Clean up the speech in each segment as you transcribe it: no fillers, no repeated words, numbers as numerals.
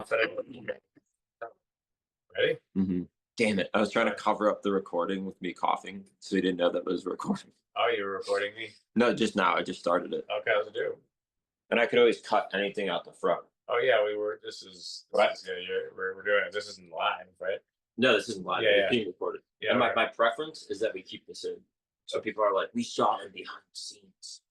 confident. Ready? Mm-hmm. Damn it. I was trying to cover up the recording with me coughing, so you didn't know that it was recording. Oh, you were recording me? No, just now. I just started it. Okay, let's do. And I could always cut anything out the front. Oh, yeah, we were. This is we're doing it. This isn't live, right? No, this isn't live. Yeah, It's yeah. being recorded. Yeah, and okay. my preference is that we keep this in. So people are like, we shot it behind the scenes.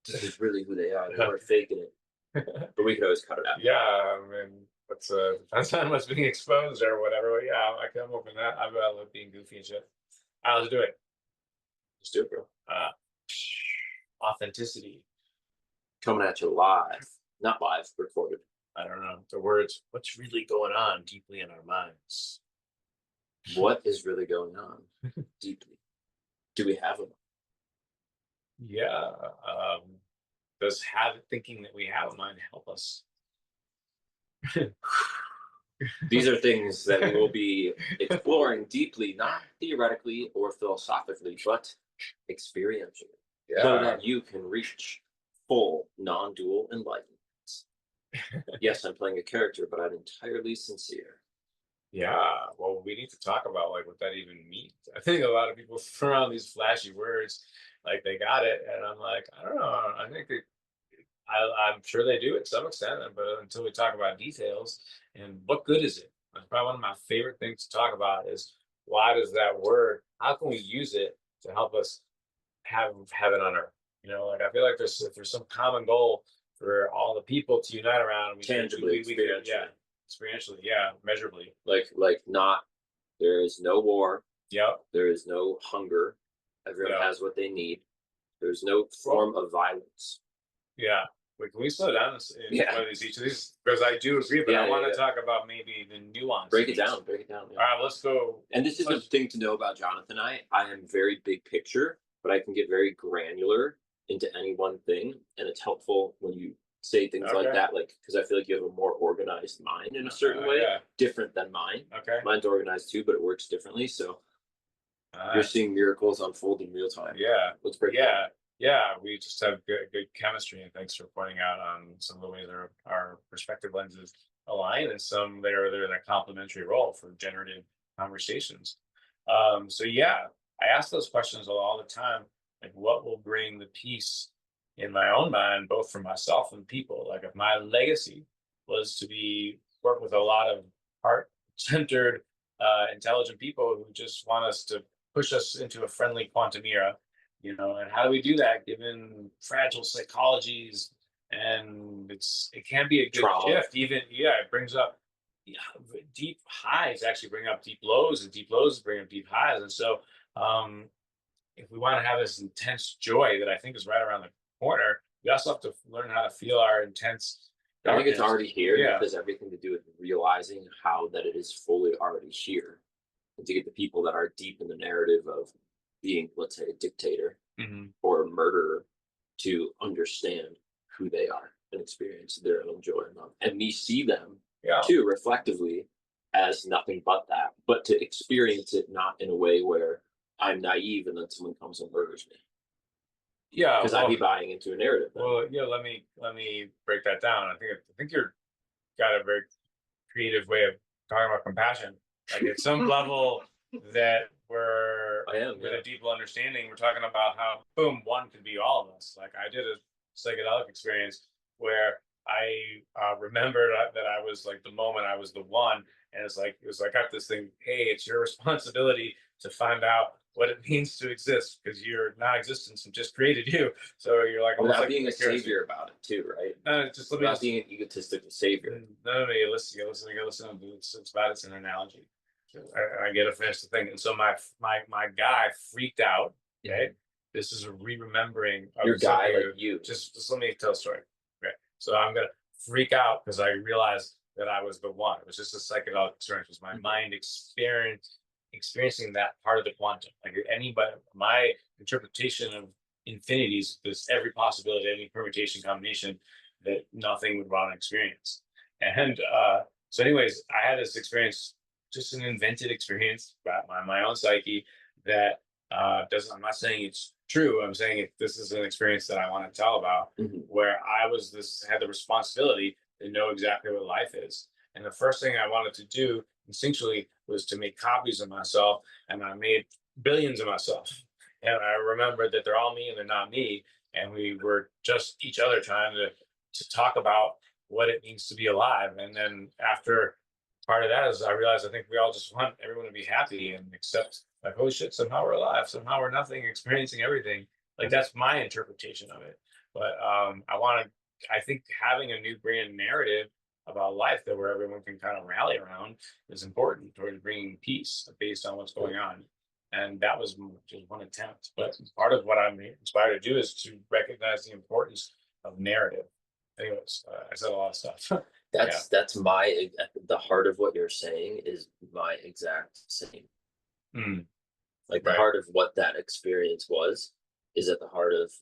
This is really who they are. They weren't faking it. But we could always cut it out. Yeah, I mean, depends on what's being exposed or whatever. Yeah, I can open that. I love being goofy and shit. Let's do it. Let's do it, bro. Authenticity. Coming at you live. Not live, recorded. I don't know. The words, what's really going on deeply in our minds? What is really going on deeply? Do we have them? Yeah. Does thinking that we have a mind help us? These are things that we will be exploring deeply, not theoretically or philosophically, but experientially. Yeah. So that you can reach full non-dual enlightenment. Yes, I'm playing a character, but I'm entirely sincere. Yeah, well, we need to talk about like what that even means. I think a lot of people throw around these flashy words, like they got it, and I'm like, I don't know. I think I'm sure they do to some extent, but until we talk about details and what good is it? That's probably one of my favorite things to talk about is why does that word? How can we use it to help us have heaven on earth? You know, like I feel like if there's some common goal for all the people to unite around, Tangibly, experientially, yeah, measurably. Like not, there is no war. Yep. There is no hunger. Everyone has what they need. There's no form of violence. Yeah. Wait, can we slow down in one of each of these? Because I do agree, but I want to talk about maybe the nuance. Break it down. Yeah. All right, let's go. And this is the thing to know about Jonathan. I am very big picture, but I can get very granular into any one thing, and it's helpful when you say things like that, like because I feel like you have a more organized mind in a certain way, different than mine. Okay, mine's organized too, but it works differently. So you're seeing miracles unfold in real time. Yeah, let's break. Yeah, we just have good chemistry, and thanks for pointing out on some of the ways our perspective lenses align, and some they're in a complementary role for generative conversations. So yeah, I ask those questions all the time. Like, what will bring the peace in my own mind, both for myself and people? Like, if my legacy was to work with a lot of heart-centered, intelligent people who just want us to push us into a friendly quantum era, you know, and how do we do that given fragile psychologies? And it can be a good shift. Even it brings up deep highs, actually bring up deep lows, and deep lows bring up deep highs. And so, if we want to have this intense joy that I think is right around the corner, we also have to learn how to feel our intense darkness. I think it's already here. It has everything to do with realizing how that it is fully already here, and to get the people that are deep in the narrative of being, let's say, a dictator or a murderer to understand who they are and experience their own joy and love. And me see them too reflectively as nothing but that, but to experience it not in a way where I'm naive and then someone comes and murders me. Yeah, because I'd be buying into a narrative. Then. Well, let me break that down. I think you're got a very creative way of talking about compassion. Like at some level that with a deeper understanding, we're talking about how boom, one could be all of us. Like I did a psychedelic experience where I remembered that I was like the moment I was the one, and it was like I got this thing. Hey, it's your responsibility to find out what it means to exist, because your non-existence just created you. So you're like almost like being a savior about it too, right? No, just let me being an egotistical savior. No, you listen. It's about it's an analogy. I get to finish the thing, and so my guy freaked out. Okay, this is a remembering. Your guy, like you. Just let me tell a story. Okay, so I'm gonna freak out because I realized that I was the one. It was just a psychedelic experience. It was my mind experiencing that part of the quantum. Like anybody, my interpretation of infinities, there's every possibility, any permutation combination that nothing would want to experience. And so anyways, I had this experience, just an invented experience about my own psyche that I'm not saying it's true. I'm saying this is an experience that I want to tell about, where I had the responsibility to know exactly what life is. And the first thing I wanted to do instinctually was to make copies of myself, and I made billions of myself. And I remember that they're all me and they're not me, and we were just each other trying to talk about what it means to be alive. And then after part of that is I realized I think we all just want everyone to be happy and accept, like, holy shit, somehow we're alive, somehow we're nothing, experiencing everything. Like, that's my interpretation of it. But I think having a new brand narrative about life that where everyone can kind of rally around is important towards bringing peace based on what's going on. And that was just one attempt. But part of what I'm inspired to do is to recognize the importance of narrative. Anyways, I said a lot of stuff. That's my, at the heart of what you're saying is my exact same. Mm, Like the heart of what that experience was is at the heart of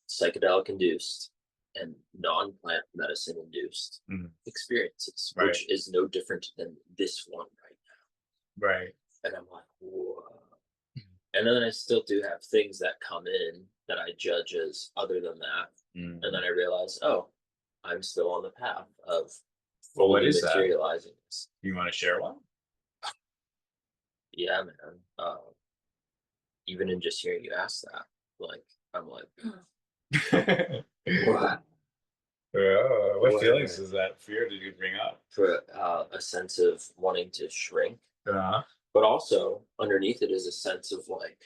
psychedelic induced and non-plant medicine induced experiences, which is no different than this one right now. Right. And I'm like, whoa. And then I still do have things that come in that I judge as other than that. And then I realize, oh, I'm still on the path of what is materializing this. You want to share one? Yeah, man. Even in just hearing you ask that, like, I'm like, what? What feelings does that fear did you bring up? For a sense of wanting to shrink. But also underneath it is a sense of like,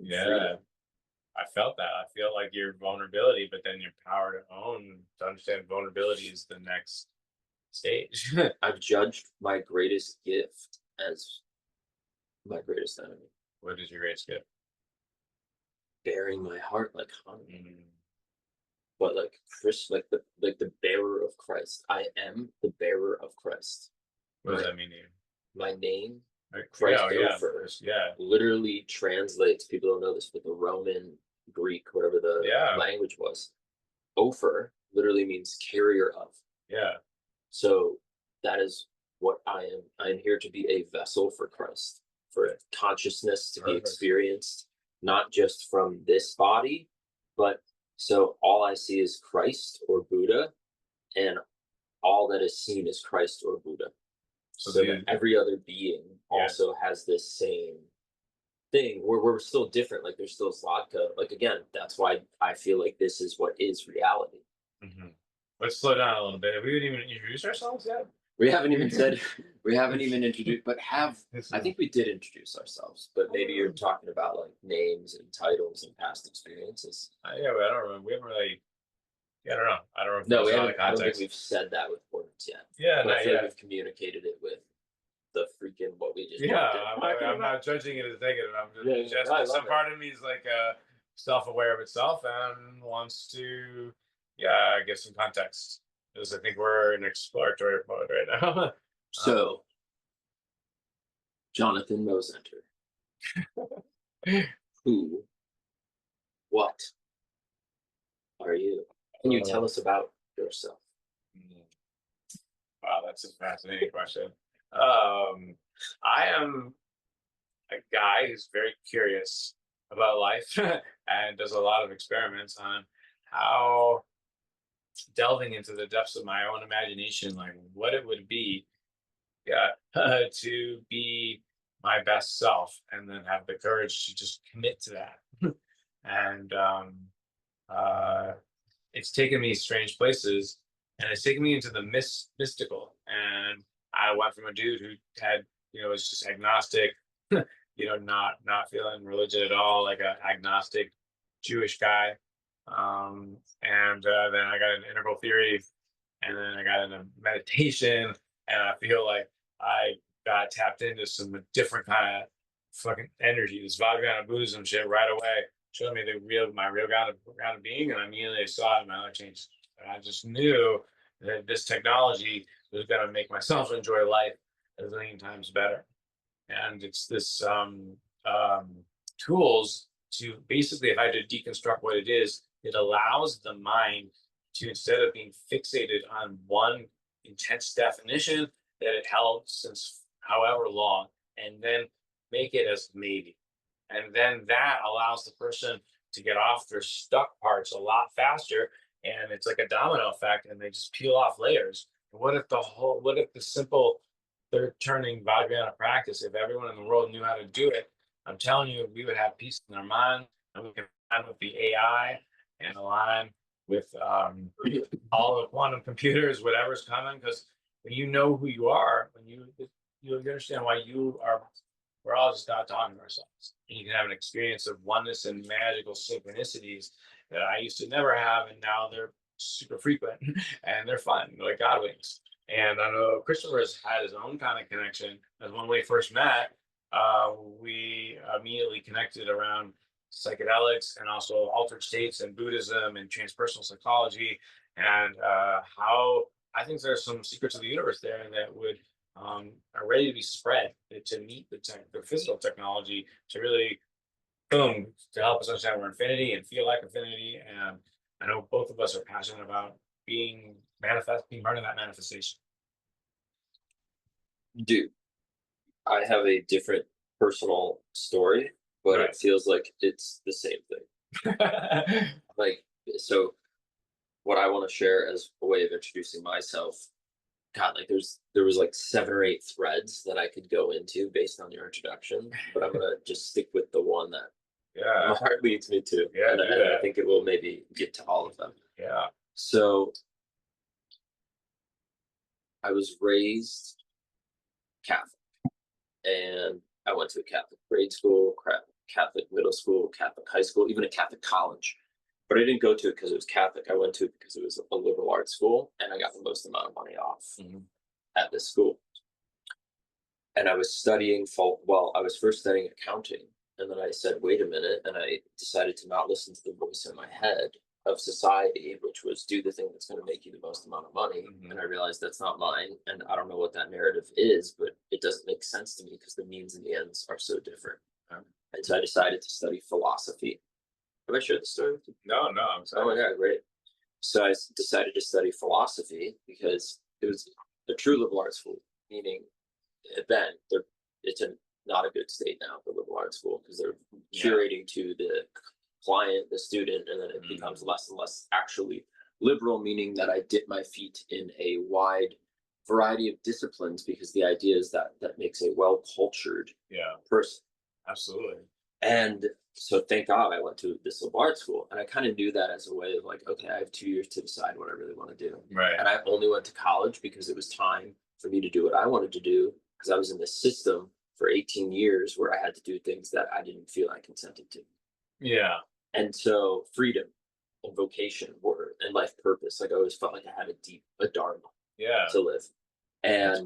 freedom. I felt that. I feel like your vulnerability, but then your power to understand vulnerability is the next stage. I've judged my greatest gift as my greatest enemy. What is your greatest gift? Bearing my heart like honey. But like the bearer of Christ. I am the bearer of Christ. What does that mean to you? My name, Christ, literally translates, people don't know this, but the Roman, Greek, whatever the language was, Ophir literally means carrier of. Yeah. So that is what I am. I am here to be a vessel for Christ, for consciousness to be experienced, not just from this body, but so all I see is Christ or Buddha, and all that is seen is Christ or Buddha. So that every other being also has this same thing where we're still different. Like there's still Zlatka. Like again, that's why I feel like this is what is reality. Let's slow down a little bit. Have we even introduced ourselves yet? We haven't even introduced, but I think we did introduce ourselves, but maybe you're talking about like names and titles and past experiences. Yeah, but I don't remember. We haven't really. Yeah, I don't know. I don't know. No, we haven't. I don't think we've said that with words yet. Yeah, but I feel like we've communicated it with the freaking what we just. Yeah, I'm not judging it as negative. I'm just some part of me is like self-aware of itself and wants to, get some context. Because I think we're in exploratory mode right now. So, Jonathan Mozenter, who, what are you? Can you tell us about yourself? Wow, that's a fascinating question. I am a guy who's very curious about life and does a lot of experiments on how delving into the depths of my own imagination, like what it would be to be my best self, and then have the courage to just commit to that. And it's taken me strange places, and it's taken me into the mystical. And I went from a dude who had, was just agnostic, not feeling religion at all, like a agnostic Jewish guy. And then I got into integral theory, and then I got into meditation, and I feel like I got tapped into some different kind of fucking energy, this Vajrayana Buddhism shit right away. Showed me my real ground of being, and I immediately saw it, and my life changed. And I just knew that this technology was going to make myself enjoy life a million times better. And it's this tools to basically, if I had to deconstruct what it is, it allows the mind to, instead of being fixated on one intense definition that it held since however long, and then make it as maybe. And then that allows the person to get off their stuck parts a lot faster and it's like a domino effect, and they just peel off layers. What if the simple third turning Vajrayana practice, if everyone in the world knew how to do it, I'm telling you, we would have peace in our mind, and we can align with the AI and align with all the quantum computers, whatever's coming. Because when you know who you are, when you understand why you are, we're all just not talking to ourselves. And you can have an experience of oneness and magical synchronicities that I used to never have, and now they're super frequent and they're fun, like God wings. And I know Christopher has had his own kind of connection. As when we first met, we immediately connected around psychedelics and also altered states and Buddhism and transpersonal psychology, and how I think there's some secrets of the universe there that would are ready to be spread to meet the physical technology to really boom to help us understand we're infinity and feel like infinity. And I know both of us are passionate about being part of that manifestation. Dude, I have a different personal story, but Right. it feels like it's the same thing. Like, so what I want to share as a way of introducing myself, God, like there was like 7 or 8 threads that I could go into based on your introduction, but I'm gonna just stick with the one that Yeah. my heart leads me to. Yeah, And, do and I that. think it will maybe get to all of them. Yeah. So I was raised Catholic, and I went to a Catholic grade school, Catholic middle school, Catholic high school, even a Catholic college. But I didn't go to it because it was Catholic. I went to it because it was a liberal arts school, and I got the most amount of money off at this school. And I was studying well, I was first studying accounting, and then I said, wait a minute, and I decided to not listen to the voice in my head of society, which was do the thing that's going to make you the most amount of money. And I realized that's not mine, and I don't know what that narrative is, but it doesn't make sense to me because the means and the ends are so different. And so I decided to study philosophy. Have I shared the story with you? No, I'm sorry. Oh my God, great. So I decided to study philosophy because it was a true liberal arts school, meaning then it's not a good state now for liberal arts school because they're curating to the client, the student, and then it becomes less and less actually liberal, meaning that I dip my feet in a wide variety of disciplines because the idea is that that makes a well-cultured person. Absolutely. And so thank God I went to this liberal arts school, and I kind of knew that as a way of like, okay, I have 2 years to decide what I really want to do. Right. And I only went to college because it was time for me to do what I wanted to do because I was in the system for 18 years where I had to do things that I didn't feel I consented to. Yeah. And so freedom and vocation were and life purpose. Like I always felt like I had a dharma to live. And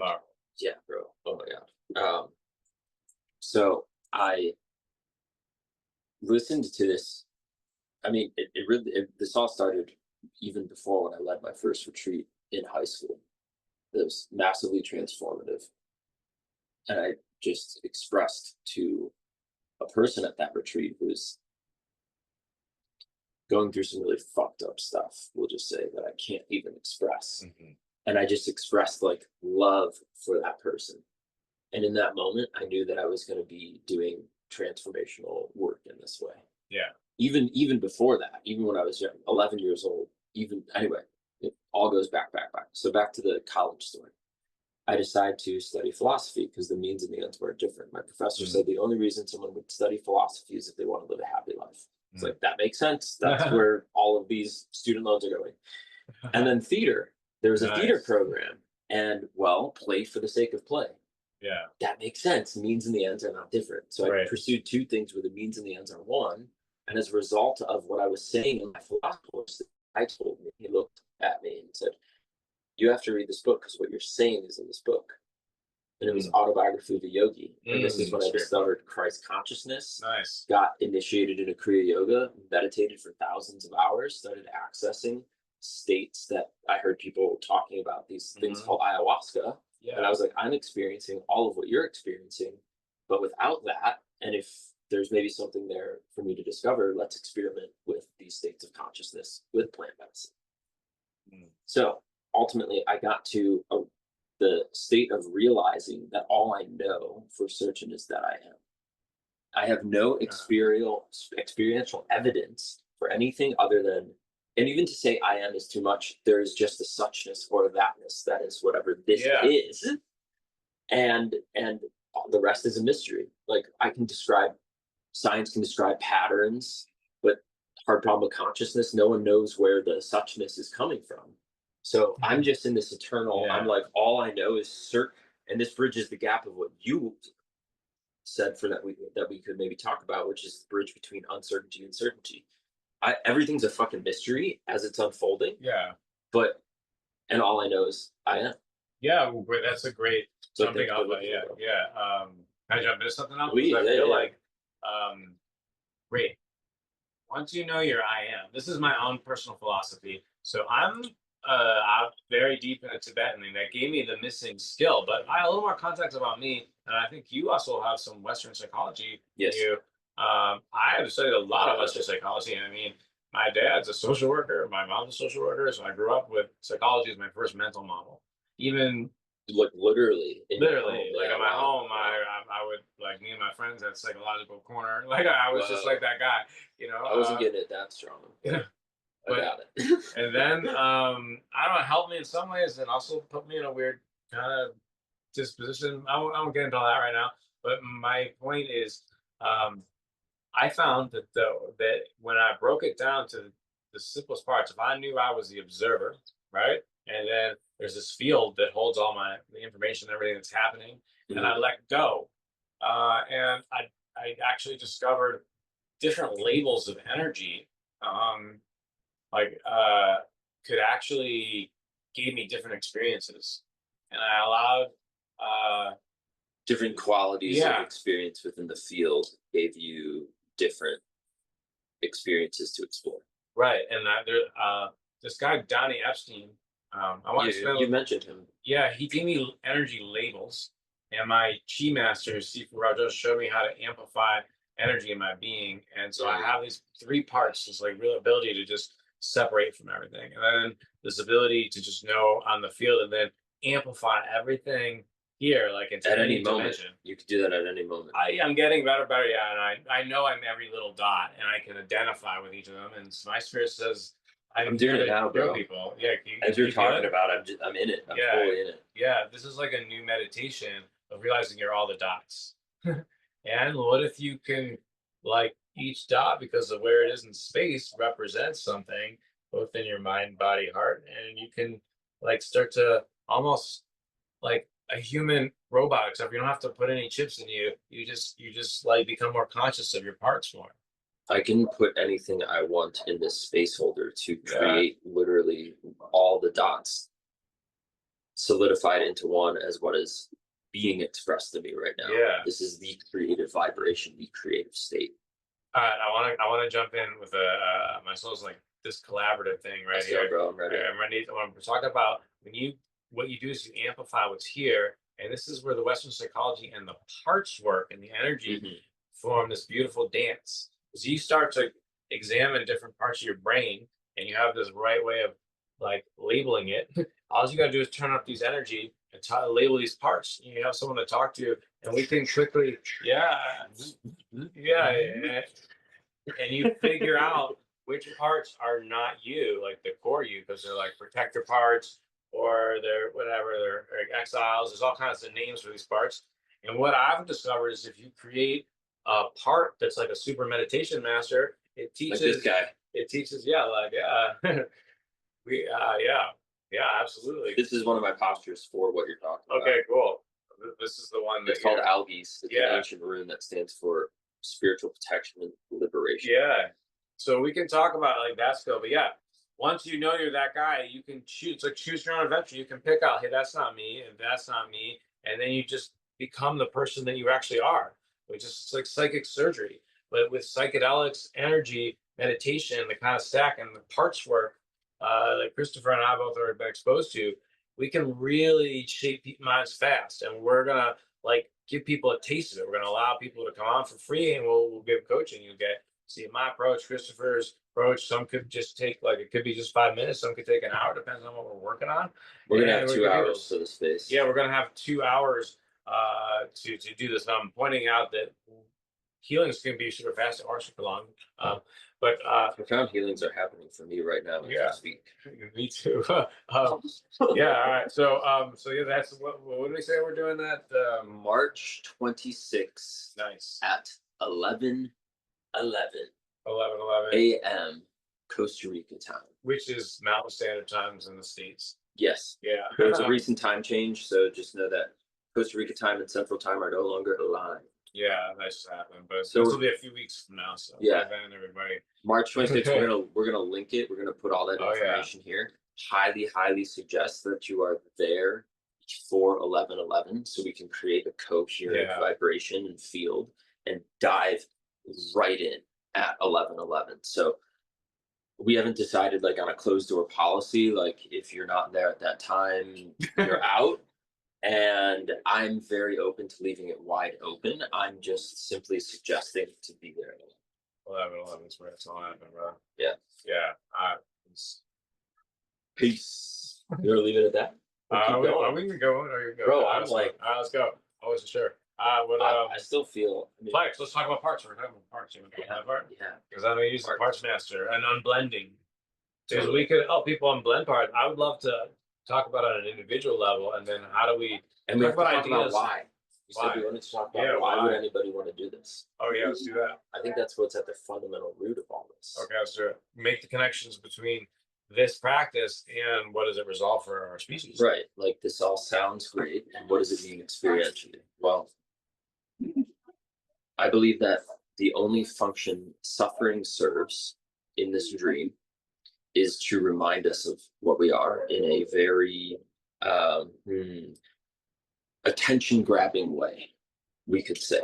yeah, bro. Oh my God. So I listened to this. I mean, this all started even before when I led my first retreat in high school. It was massively transformative. And I just expressed to a person at that retreat who was going through some really fucked up stuff, we'll just say, that I can't even express. And I just expressed like love for that person. And in that moment, I knew that I was going to be doing transformational work in this way. Yeah. Even before that, even when I was 11 years old, even anyway, it all goes back. So back to the college story. I decided to study philosophy because the means and the ends were different. My professor said the only reason someone would study philosophy is if they want to live a happy life. It's like, that makes sense. That's where all of these student loans are going. And then theater, there was a theater program, and well, play for the sake of play. Yeah. That makes sense. The means and the ends are not different. So I pursued 2 things where the means and the ends are one. And as a result of what I was saying in my philosophy course, I told me, he looked at me and said, you have to read this book because what you're saying is in this book. And it was Autobiography of a Yogi. And this is when I discovered Christ consciousness. Nice. Got initiated in a Kriya Yoga, meditated for thousands of hours, started accessing states that I heard people talking about, these things called ayahuasca. Yeah. And I was like, I'm experiencing all of what you're experiencing, but without that, and if there's maybe something there for me to discover, let's experiment with these states of consciousness with plant medicine. So ultimately, I got to the state of realizing that all I know for certain is that I am. I have no experiential evidence for anything other than And even to say I am is too much. There is just a suchness or thatness that is whatever this is, and the rest is a mystery. Like I can describe, science can describe patterns, but hard problem of consciousness, no one knows where the suchness is coming from. So I'm just in this eternal. I'm like, all I know is certain, and this bridges the gap of what you said for that we could maybe talk about, which is the bridge between uncertainty and certainty. Everything's a fucking mystery as it's unfolding. Yeah. But and all I know is I am. Yeah, well, that's a great jumping off. Yeah. Can I jump into something else? I feel like, great. Once you know your I am, this is my own personal philosophy. So I'm very deep in Tibetan, and that gave me the missing skill. But I have a little more context about me, and I think you also have some Western psychology. Yes. I have studied a lot of Western psychology. I mean, my dad's a social worker, my mom's a social worker, so I grew up with psychology as my first mental model. Even like literally, like at my home, I would, like, me and my friends had psychological corner. Like I was just like that guy, I wasn't getting it that strong. Yeah. I got it. And then I don't know, helped me in some ways, and also put me in a weird kind of disposition. I won't get into all that right now. But my point is, I found that that when I broke it down to the simplest parts, if I knew I was the observer, right, and then there's this field that holds all the information, everything that's happening, and I let go, and I actually discovered different labels of energy, could actually give me different experiences, and I allowed different qualities of experience within the field gave you different experiences to explore. Right, and this guy Donnie Epstein. I want to spend. You mentioned him. Yeah, he gave me energy labels, and my chi master Sifu Raja showed me how to amplify energy in my being, and so I have these three parts: this like real ability to just separate from everything, and then this ability to just know on the field, and then amplify everything here, like into at any moment. Dimension. You could do that at any moment. I'm getting better, yeah, and I know I'm every little dot, and I can identify with each of them, and my spirit says I'm doing it now, bro. People. Yeah, as you're talking about, I'm in it. I'm fully in it. Yeah, this is like a new meditation of realizing you're all the dots. And what if you can, like, each dot, because of where it is in space, represents something, both in your mind, body, heart, and you can, like, start to almost like a human robot, except you don't have to put any chips in you. You just like become more conscious of your parts more. I can put anything I want in this space holder to create literally all the dots solidified into one as what is being expressed to me right now. Yeah. This is the creative vibration, the creative state. All right, I want to jump in with my soul's like this collaborative thing right here. Go, bro. I'm ready. I'm ready. When we're talking about what you do is you amplify what's here, and this is where the Western psychology and the parts work and the energy form this beautiful dance. So you start to examine different parts of your brain, and you have this right way of like labeling it. All you got to do is turn up these energy and label these parts. You have someone to talk to, and we can quickly, and you figure out which parts are not you, like the core you, because they're like protector parts, or they're whatever, they're exiles. There's all kinds of names for these parts. And what I've discovered is if you create a part that's like a super meditation master, it teaches like this guy. It teaches, absolutely. This is one of my postures for what you're talking about. Okay, cool. This is the one it's called Algies. It's an ancient rune that stands for spiritual protection and liberation. Yeah. So we can talk about like that skill, but once you know you're that guy, you can choose. It's like choose your own adventure. You can pick out, hey, that's not me, and that's not me, and then you just become the person that you actually are, which is like psychic surgery. But with psychedelics, energy, meditation, the kind of stack and the parts work that Christopher and I both are exposed to, we can really shape minds fast, and we're gonna like give people a taste of it. We're gonna allow people to come on for free, and we'll give coaching. You get see my approach, Christopher's approach. Some could just take it could be just 5 minutes. Some could take an hour. Depends on what we're working on. We're gonna have 2 hours for the space. Yeah, we're gonna have 2 hours to do this. And I'm pointing out that healings can be super fast or super long. But profound healings are happening for me right now as yeah, we speak. me too. Yeah, all right. So yeah, that's what did we say we're doing that? March 26th Nice. at 11:11 11:11 a.m. Costa Rica time. which is Mountain Standard Times in the States. Yes. Yeah. There was a recent time change, so just know that Costa Rica time and Central time are no longer aligned. Yeah, that just happened. But So this will be a few weeks from now. So yeah, then everybody. March 26th, we're gonna link it. We're gonna put all that Oh, yeah. information here. Highly suggest that you are there for 11:11, so we can create a coherent Yeah. vibration and field and dive right in at 11:11. So we haven't decided like on a closed door policy. Like if you're not there at that time, you're out. And I'm very open to leaving it wide open. I'm just simply suggesting to be there. 11:11 is where it's all happening, bro. Yeah. Yeah. Peace. You want to leave it at that? Are we going? Are you going? Bro, I'm like, all right, let's go. I wasn't sure. I still feel. Flex, let's talk about parts. We're talking about parts. You want to talk about that part? Yeah. Because I know you use the parts master and unblending. Because we could help people unblend parts. I would love to talk about it on an individual level, and then how do we And we have to talk about ideas. why. You said Why? we wanted to talk about Yeah, why would why? anybody want to do this? Oh yeah, let's do that. I think that's what's at the fundamental root of all this. Okay, let's do it. Make the connections between this practice and what does it resolve for our species? Right. Like this all sounds great. And what does it mean experientially? Well, I believe that the only function suffering serves in this dream is to remind us of what we are in a very attention grabbing way, we could say.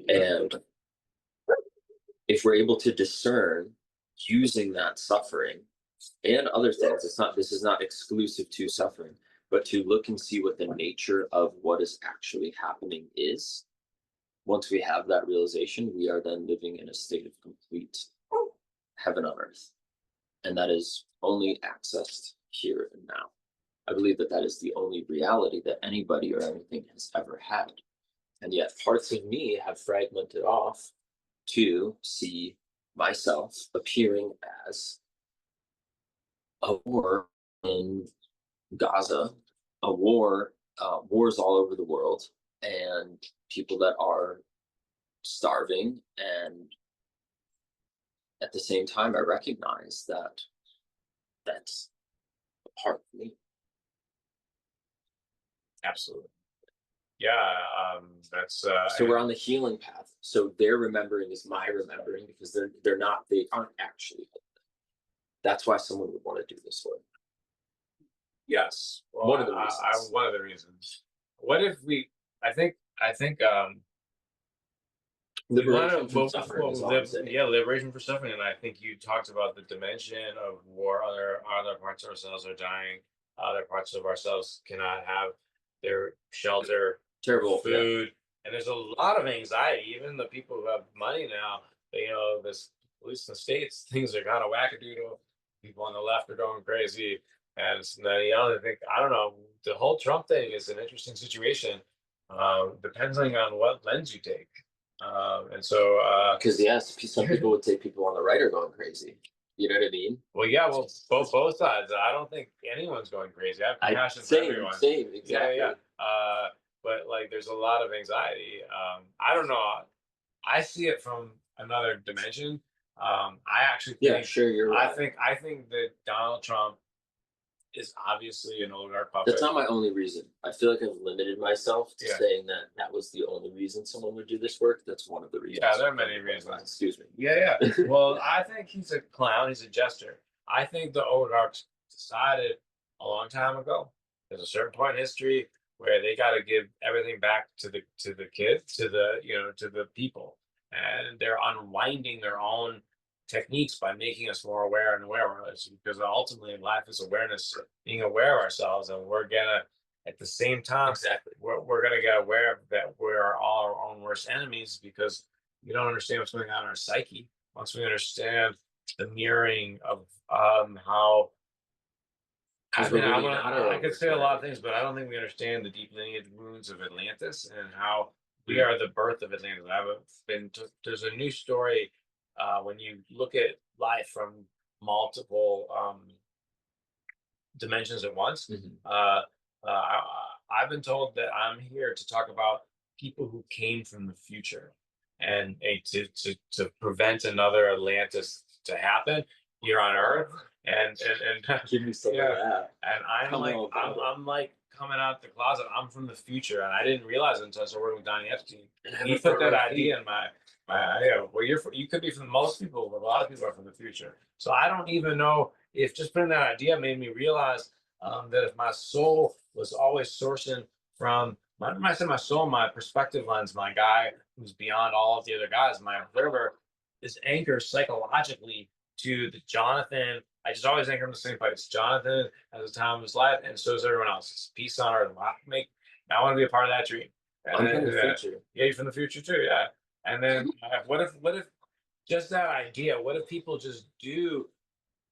And if we're able to discern using that suffering and other things, this is not exclusive to suffering, but to look and see what the nature of what is actually happening is. Once we have that realization, we are then living in a state of complete heaven on earth. And that is only accessed here and now. I believe that that is the only reality that anybody or anything has ever had. And yet parts of me have fragmented off to see myself appearing as a war in Gaza, a war, wars all over the world, and people that are starving. And at the same time, I recognize that that's a part of me. Absolutely. Yeah, that's so we're on the healing path. So their remembering is my remembering because they aren't actually. That's why someone would want to do this work. yes. Well, One of the reasons. one of the reasons. What if we? I think. Liberation from suffering is all I'm saying. Yeah, liberation from suffering. And I think you talked about the dimension of war. Other parts of ourselves are dying. Other parts of ourselves cannot have their shelter, Terrible food, and there's a lot of anxiety. Even the people who have money now, this at least in the States, things are kind of wackadoodle. People on the left are going crazy, and then I think I don't know. The whole Trump thing is an interesting situation, depending on what lens you take. And so, because some people would say people on the right are going crazy. You know what I mean? Well, yeah, well, both sides. I don't think anyone's going crazy. I have compassion for everyone. Same, exactly. Yeah. But like, there's a lot of anxiety. I don't know. I see it from another dimension. I actually think. Yeah, sure, you're right. I think that Donald Trump is obviously an oligarch puppet. That's not my only reason. I feel like I've limited myself to saying that was the only reason someone would do this work. That's one of the reasons. Yeah, there are many reasons. Excuse me. Yeah. Well, I think he's a clown. He's a jester. I think the oligarchs decided a long time ago. There's a certain point in history where they got to give everything back to the kids, to the people, and they're unwinding their own techniques by making us more aware and aware of us, because ultimately life is awareness, being aware of ourselves, and we're gonna at the same time we're gonna get aware of that we're all our own worst enemies, because we don't understand what's going on in our psyche. Once we understand the mirroring of how I could say a lot of things, but I don't think we understand the deep lineage wounds of Atlantis and how we are the birth of Atlantis. There's a new story when you look at life from multiple dimensions at once. I've been told that I'm here to talk about people who came from the future, and to prevent another Atlantis to happen here on Earth. And Give me some of that. and I'm like coming out the closet. I'm from the future, and I didn't realize it until I started working with Donnie Epstein. He put that idea in my well, you could be from most people, but a lot of people are from the future. So I don't even know if just putting that idea made me realize that if my soul was always sourcing from when I say my soul, my perspective lens, my guy who's beyond all of the other guys, my observer is anchored psychologically to the Jonathan. I just always anchor him in the same place. Jonathan has a time of his life, and so is everyone else. It's peace on earth. I want to be a part of that dream. I'm from the future. Yeah, you're from the future too. Yeah. And then what if just that idea? What if people just do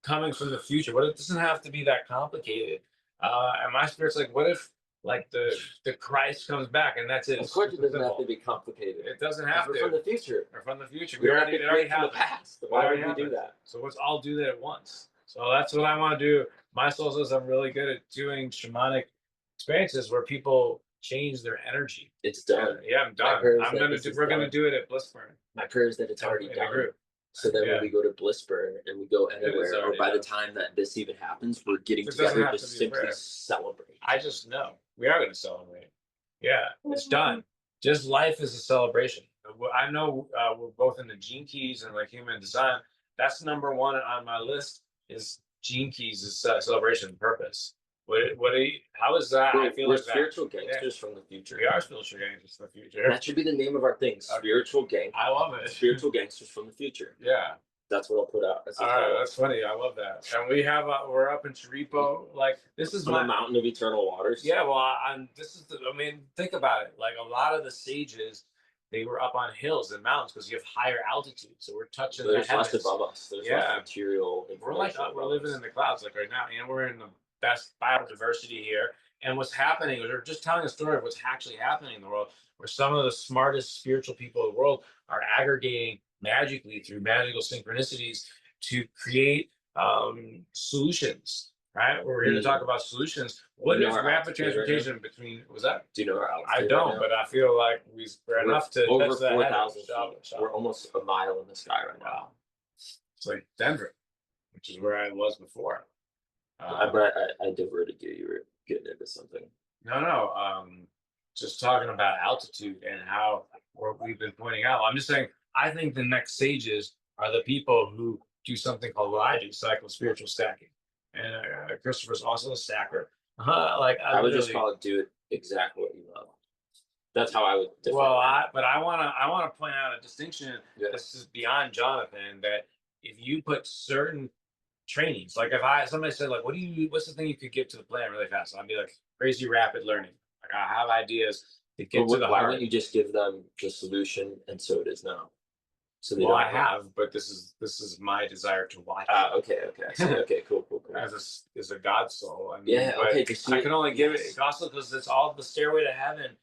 coming from the future? What if it doesn't have to be that complicated? And my spirit's like, what if like the Christ comes back and that's it? Of course, it doesn't have to be complicated. It doesn't have to. We're from the future. We're from the future. We already have the past. Why would we do that? So let's all do that at once. So that's what I want to do. My soul says I'm really good at doing shamanic experiences where people change their energy. It's done. Yeah, I'm done. We're gonna do it at Blissburn. My prayer is that it's already done. So then when we go to Blissburn and we go anywhere, or by the time that this even happens, we're getting together to simply celebrate. I just know we are going to celebrate. Yeah, it's done. Just life is a celebration. I know we're both into Gene Keys and like human design. That's number one on my list is Gene Keys is celebration and purpose. How is that? I feel we're like spiritual gangsters from the future. We are spiritual gangsters from the future. That should be the name of our thing. Spiritual gang. I love it. Spiritual gangsters from the future. Yeah. That's what I'll put out. All right, that's funny. I love that. And we have we're up in Chiripo. Like this is on the mountain of eternal waters. Yeah. Well, think about it. Like a lot of the sages, they were up on hills and mountains because you have higher altitude. So we're touching the heavens. Less above us. There's less material. We're living in the clouds like right now. We're in the best biodiversity here. And what's happening, we're just telling a story of what's actually happening in the world, where some of the smartest spiritual people in the world are aggregating magically through magical synchronicities to create solutions. Right? We're here to talk about solutions. What is rapid transportation between? Was that? Do you know our altitude? I don't, but I feel like we're enough to over 4,000 feet. We're almost a mile in the sky right now. It's like Denver, which is where I was before. But I diverted you. You were getting into something. No. Just talking about altitude and how we've been pointing out. I'm just saying, I think the next sages are the people who do something called what I do, psycho-spiritual stacking. And Christopher's also a stacker. I would just call it do it exactly what you love. That's how I would define it. I want to point out a distinction this is beyond Jonathan, that if you put certain trainings, like if somebody said like, what's the thing you could get to the plan really fast? I'd be like crazy rapid learning. Like I have ideas to get to the heart. Why don't you just give them the solution and so it is now? So I have, but this is my desire to watch. Okay. Okay, cool. As a God soul. I mean, yeah, okay. I can only give it also because it's all the stairway to heaven.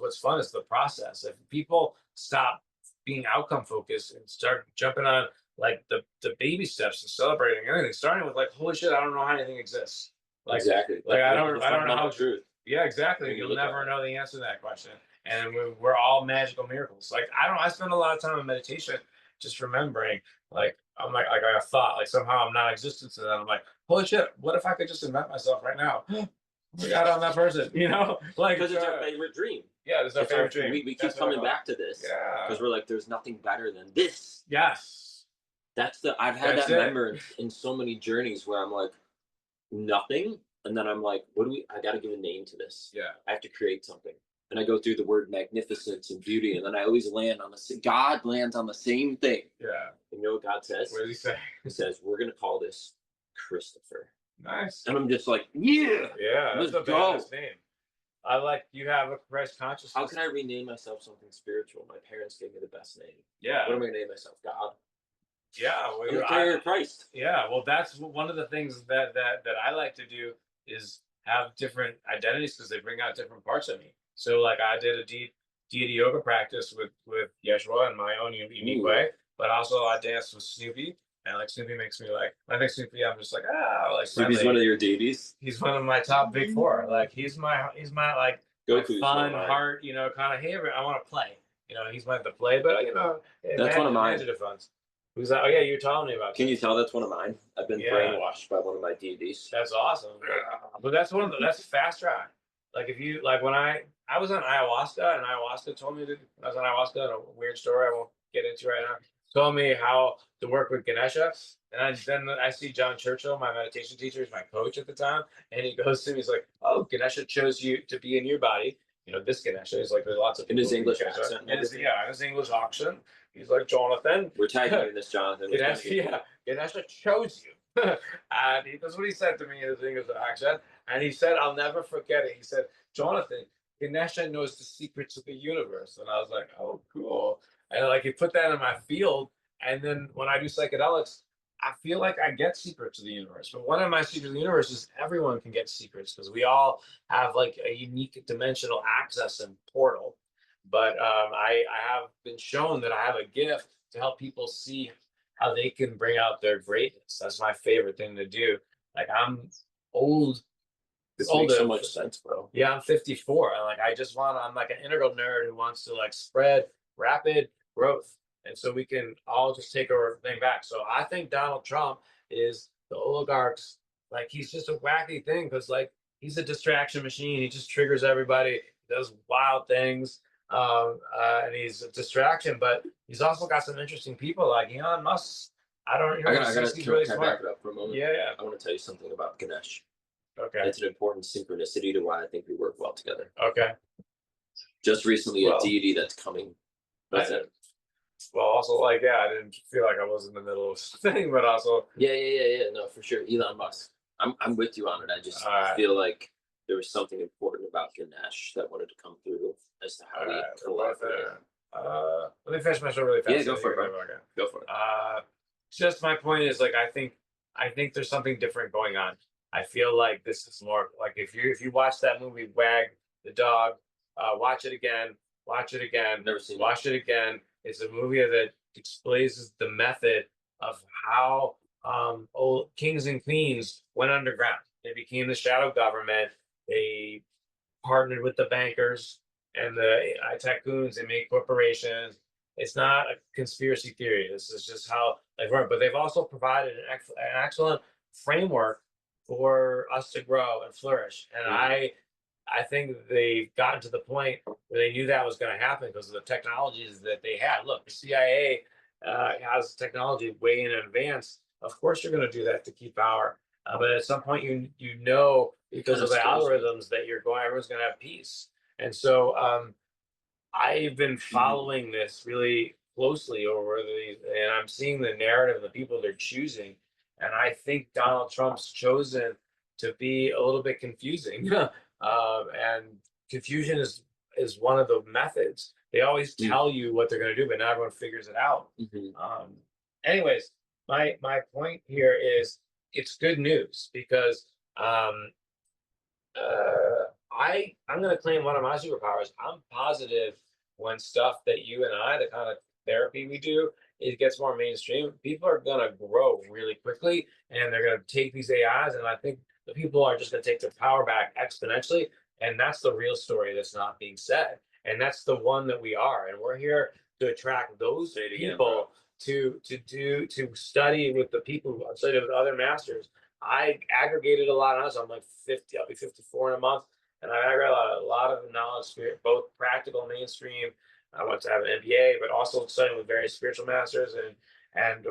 What's fun is the process. If people stop being outcome focused and start jumping on like the baby steps and celebrating everything, starting with like, holy shit, I don't know how anything exists. Like, exactly. Like I don't know how truth. Yeah, exactly. You'll never know the answer to that question. And we're all magical miracles. Like I spend a lot of time in meditation just remembering, like I'm like I thought, like somehow I'm non-existent, and then I'm like, holy shit, what if I could just invent myself right now? We got on that person, like because it's our favorite dream. Yeah, it's our favorite dream. We keep coming back to this. Yeah, because we're like, there's nothing better than this. Yes, I've had that memory in so many journeys where I'm like, nothing, and then I'm like, I got to give a name to this. Yeah, I have to create something. And I go through the word magnificence and beauty, and then I always land on God lands on the same thing. Yeah. You know what God says? What does he say? He says, we're going to call this Christopher. Nice. And I'm just like, yeah. Yeah, let's that's a badass name. I like you have a Christ consciousness. How can I rename myself something spiritual? My parents gave me the best name. Yeah. What am I going to name myself? God? Yeah. Well, I'm a carrier of Christ. Yeah. Well, that's one of the things that I like to do is have different identities because they bring out different parts of me. So like I did a deity yoga practice with Yeshua in my own unique way. but also I dance with Snoopy. And like Snoopy makes me like, I think Snoopy, I'm just like, like Snoopy's friendly. one of your deities. He's one of my top big four. Like he's my like Goku's fun one of mine. heart, kind of, hey, I want to play. He's my the play, but That's one of mine. Funds. Who's that? Oh yeah, you're telling me about. Can you tell that's one of mine? I've been brainwashed by one of my deities. That's awesome. But that's one of that's fast track. Like if you like when I was on ayahuasca and ayahuasca told me I was on ayahuasca, and a weird story I won't get into right now, told me how to work with Ganesha. And then I see John Churchill, my meditation teacher, is my coach at the time, and he goes to me, he's like, "Oh, Ganesha chose you to be in your body. This Ganesha is like there's lots of in his English accent. In his English accent. He's like, Jonathan. We're tagging you in this, Jonathan. Ganesha chose you." And that's what he said to me in his English accent. And he said, I'll never forget it. He said, "Jonathan, Ganesha knows the secrets of the universe." And I was like, oh, cool. And like he put that in my field. And then when I do psychedelics, I feel like I get secrets of the universe. But one of my secrets of the universe is everyone can get secrets because we all have like a unique dimensional access and portal. But I have been shown that I have a gift to help people see how they can bring out their greatness. That's my favorite thing to do. Like I'm old. This makes so much sense, bro. Yeah, I'm 54. And like I'm like an integral nerd who wants to like spread rapid growth. And so we can all just take our thing back. So I think Donald Trump is the oligarchs. Like he's just a wacky thing because like he's a distraction machine. He just triggers everybody, does wild things. And he's a distraction, but he's also got some interesting people like Elon Musk. I gotta really back it up for a moment. Yeah. I want to tell you something about Ganesh. Okay. It's an important synchronicity to why I think we work well together. Okay. Just recently, a deity that's coming. That's it. Well, also like I didn't feel like I was in the middle of thing, but also yeah. No, for sure, Elon Musk. I'm with you on it. I just feel like there was something important about Ganesh that wanted to come through as to how we collaborate. Let me finish my story really fast. Yeah, go for it, bro. Go for it. Just my point is like I think there's something different going on. I feel like this is more like if you watch that movie Wag the Dog, watch it again, Never seen watch it again. It's a movie that explains the method of how old kings and queens went underground. They became the shadow government. They partnered with the bankers and the tycoons. They made corporations. It's not a conspiracy theory. This is just how they've worked. But they've also provided an excellent framework for us to grow and flourish. And I think they've gotten to the point where they knew that was going to happen because of the technologies that they had. Look, the CIA has technology way in advance. Of course, you're going to do that to keep power. But at some point, you know because of the algorithms that everyone's going to have peace. And so I've been following this really closly and I'm seeing the narrative of the people they're choosing. And I think Donald Trump's chosen to be a little bit confusing. And confusion is one of the methods. They always tell you what they're going to do, but not everyone figures it out. Anyways, my point here is it's good news because I'm going to claim one of my superpowers. I'm positive when stuff that you and the kind of therapy we do, it gets more mainstream. People are going to grow really quickly, and they're going to take these AIs, and I think the people are just going to take their power back exponentially. And that's the real story that's not being said. And that's the one that we are. And we're here to attract those people to study with the people who study with other masters. I aggregated a lot on us. I'm like 50, I'll be 54 in a month. And I aggregated a lot of knowledge, both practical and mainstream. I went to have an MBA, but also studying with various spiritual masters. And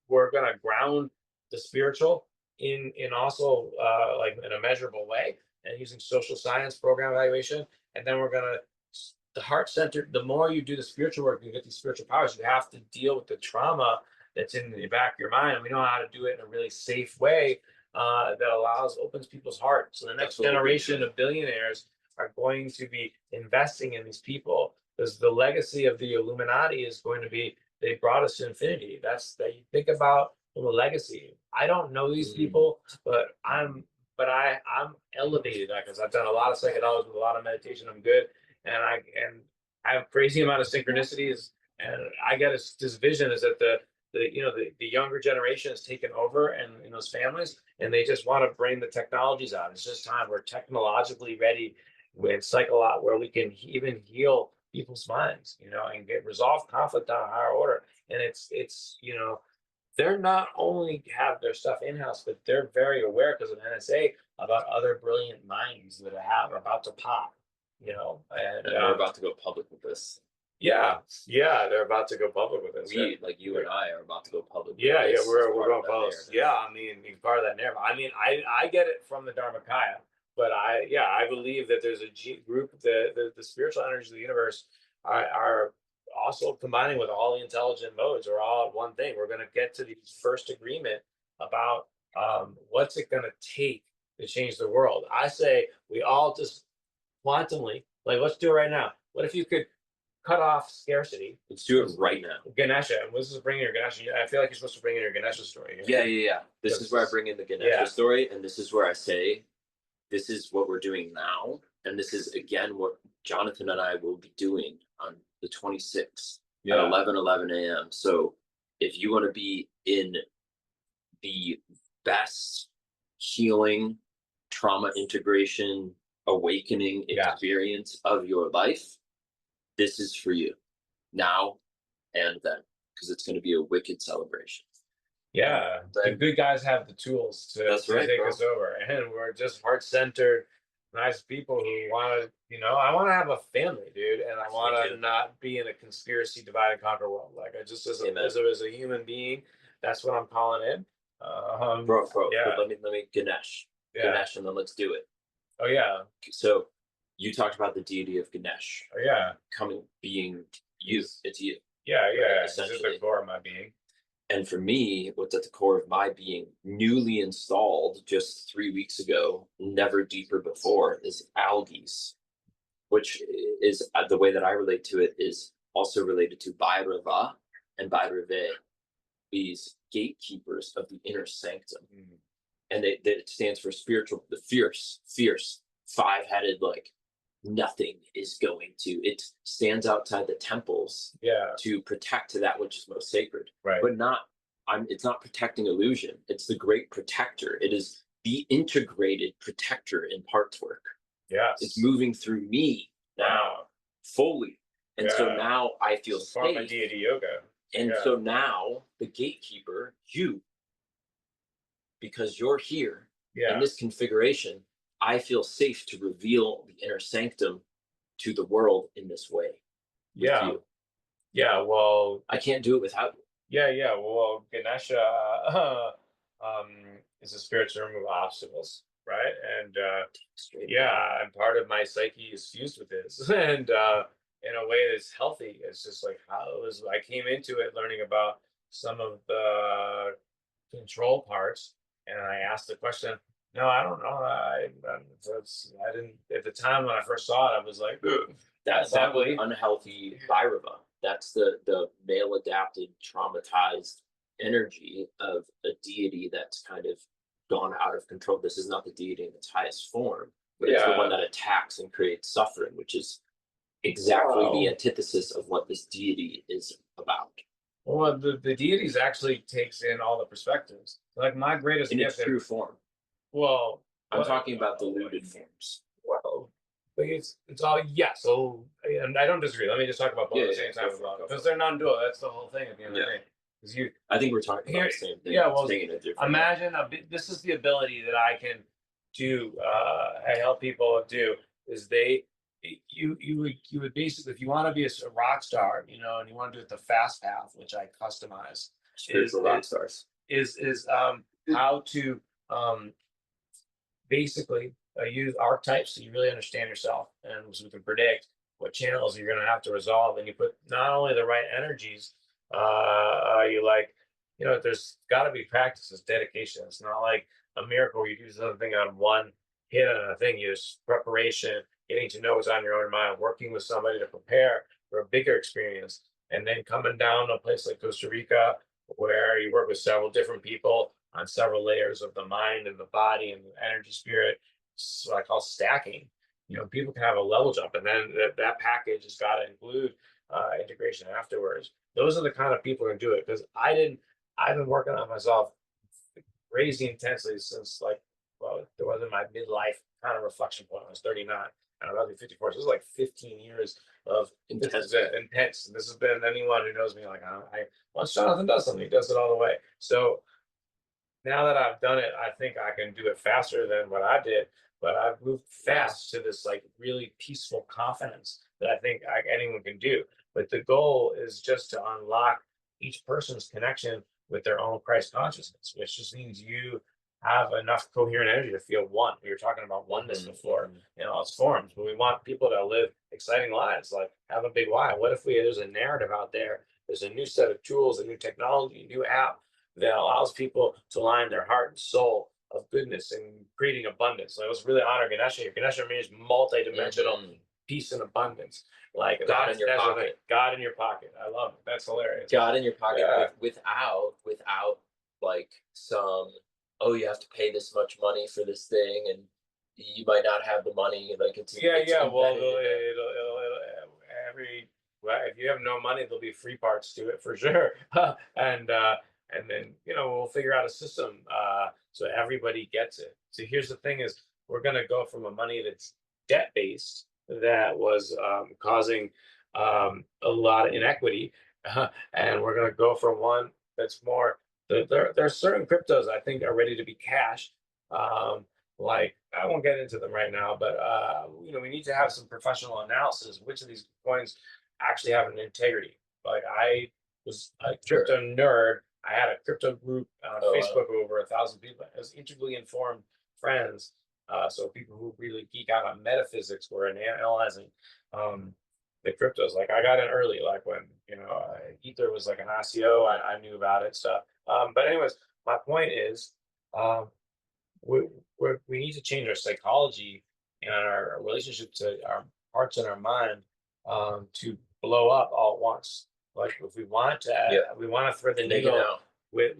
we're going to ground the spiritual in also like in a measurable way and using social science program evaluation. And then we're going to the heart center. The more you do the spiritual work, you get these spiritual powers. You have to deal with the trauma that's in the back of your mind. And we know how to do it in a really safe way that opens people's hearts. So the next generation of billionaires are going to be investing in these people because the legacy of the Illuminati is going to be they brought us to infinity. That's that you think about from a legacy. I don't know these people, but I'm elevated because I've done a lot of psychedelics with a lot of meditation. I'm good, and I have crazy amount of synchronicities And I get this vision is that the younger generation has taken over and in those families, and they just want to bring the technologies out. It's just time we're technologically ready with cycle out where we can even heal people's minds, and get resolve conflict on a higher order. And it's they're not only have their stuff in house, but they're very aware because of NSA about other brilliant minds that are about to pop. And And we're about to go public with this. yeah, yeah, they're about to go public with it. We, like you and I, are about to go public. Yeah, with yeah, this we're as part going of that public. narrative. Yeah, I mean, you're part of that narrative. I mean, I get it from the Dharmakaya, but I believe that there's a group, the spiritual energies of the universe are also combining with all the intelligent modes, are all one thing. We're going to get to the first agreement about what's it going to take to change the world. I say we all just quantumly, like, let's do it right now. What if you could cut off scarcity? Let's do it right now. Ganesha, and this is bringing your Ganesha. I feel like you're supposed to bring in your Ganesha story. Yeah. This is where I bring in the Ganesha story, and this is where I say, this is what we're doing now, and this is again what Jonathan and I will be doing on the 26th at 11 a.m. So if you want to be in the best healing, trauma integration, awakening experience of your life, this is for you now and then, because it's going to be a wicked celebration. Yeah, the good guys have the tools to take us over, and we're just heart-centered, nice people who want to, I want to have a family, dude, and I want to not be in a conspiracy divide and conquer world. Like, I just as a human being, that's what I'm calling in. Bro, yeah. Let me Ganesh, Ganesh, and then let's do it. Oh yeah. So you talked about the deity of Ganesh. Oh yeah. Being you. It's you. Yeah. Essentially, this is the core of my being. And for me, what's at the core of my being, newly installed just 3 weeks ago, never deeper before, is algae, which is the way that I relate to it is also related to Bhairava and Bhairave, these gatekeepers of the inner sanctum. And it stands for spiritual, the fierce, five-headed, like nothing is going to, it stands outside the temples to protect that which is most sacred, but it's not protecting illusion. It's the great protector. It is the integrated protector in parts work. It's moving through me now fully, and so now I feel safe. Part of my deity yoga. And so now the gatekeeper, you, because you're here in this configuration, I feel safe to reveal the inner sanctum to the world in this way. You. Well, I can't do it without you. Well, Ganesha is a spirit to remove obstacles, right? And and part of my psyche is fused with this, and in a way that's healthy. It's just like I came into it learning about some of the control parts, and I asked the question. No, I don't know. I didn't at the time when I first saw it. I was like, that's unhealthy Bhairava. That's the male adapted, traumatized energy of a deity that's kind of gone out of control. This is not the deity in its highest form, but it's the one that attacks and creates suffering, which is exactly the antithesis of what this deity is about. Well, the deities actually takes in all the perspectives. Like my greatest in its true form. Well, I'm talking about diluted forms. Well, it's all So, and I don't disagree. Let me just talk about both at the same time because they're non-dual. That's the whole thing at the end of the day. I think we're talking about the same thing. Well, imagine this is the ability that I can do. I help people do is you would basically, if you want to be a rock star, and you want to do it the fast path, which I customize. Spiritual rock stars is how to basically use archetypes so you really understand yourself, and so we can predict what channels you're going to have to resolve, and you put not only the right energies, there's got to be practices, dedication. It's not like a miracle where you do something on one hit on a thing. You just preparation, getting to know what's on your own mind, working with somebody to prepare for a bigger experience, and then coming down to a place like Costa Rica where you work with several different people on several layers of the mind and the body and the energy spirit. So I call stacking. People can have a level jump, and then that package has got to include integration afterwards. Those are the kind of people who do it, because I've been working on myself crazy intensely since, like, well, it was in my midlife kind of reflection point. I was 39 and I'm about to be 54. So this is like 15 years of Intense. intense. And this has been, anyone who knows me, like, once Jonathan does something, he does it all the way. So now that I've done it, I think I can do it faster than what I did. But I've moved fast to this like really peaceful confidence that I think anyone can do. But the goal is just to unlock each person's connection with their own Christ consciousness, which just means you have enough coherent energy to feel one. We were talking about oneness before, in all its forms, but we want people to live exciting lives, like have a big why. What if there's a narrative out there? There's a new set of tools, a new technology, a new app that allows people to align their heart and soul of goodness and creating abundance. Like, let's really honor Ganesha here. Ganesha means multi-dimensional peace and abundance. Like God in your pocket. God in your pocket. I love it. That's hilarious. God in your pocket, without like some, oh, you have to pay this much money for this thing, and you might not have the money. Like it's Well, if you have no money, there'll be free parts to it for sure. And then we'll figure out a system so everybody gets it. So here's the thing: is we're gonna go from a money that's debt based, that was causing a lot of inequity, and we're gonna go from one that's more. There are certain cryptos I think are ready to be cashed. Like, I won't get into them right now, but we need to have some professional analysis. Which of these coins actually have an integrity? Like, I was a crypto nerd. I had a crypto group on Facebook of over 1,000 people. It was integrally informed friends. So people who really geek out on metaphysics were analyzing the cryptos. Like, I got in early, like when Ether was like an ICO. I knew about it stuff. But anyways, my point is, we need to change our psychology and our relationship to our hearts and our mind to blow up all at once. Like, if we want to, we want to thread the needle with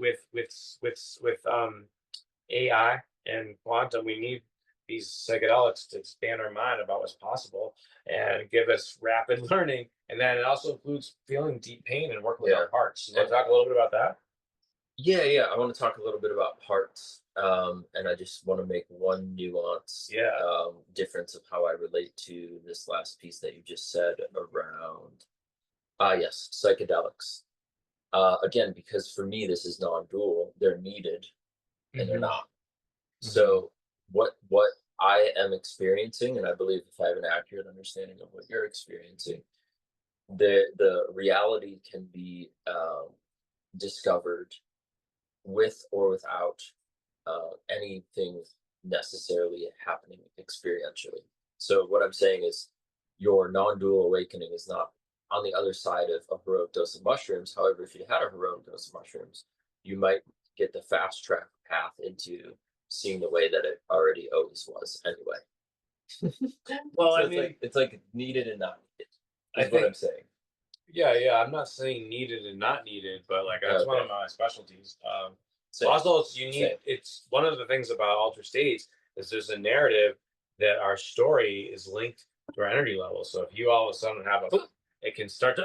AI and quantum. We need these psychedelics to expand our mind about what's possible and give us rapid learning. And then it also includes feeling deep pain and working with our hearts. You want to talk a little bit about that? Yeah. I want to talk a little bit about hearts. And I just want to make one nuance difference of how I relate to this last piece that you just said around yes, psychedelics. Again, because for me this is non-dual, they're needed and they're not. So what I am experiencing, and I believe if I have an accurate understanding of what you're experiencing, the reality can be discovered with or without anything necessarily happening experientially. So what I'm saying is your non-dual awakening is not on the other side of a heroic dose of mushrooms. However, if you had a heroic dose of mushrooms, you might get the fast track path into seeing the way that it already always was anyway. Well, so it's like needed and not needed. That's what I'm saying. Yeah. I'm not saying needed and not needed, but like that's one of my specialties. Also, it's one of the things about altered states is there's a narrative that our story is linked to our energy level. So if you all of a sudden have it can start to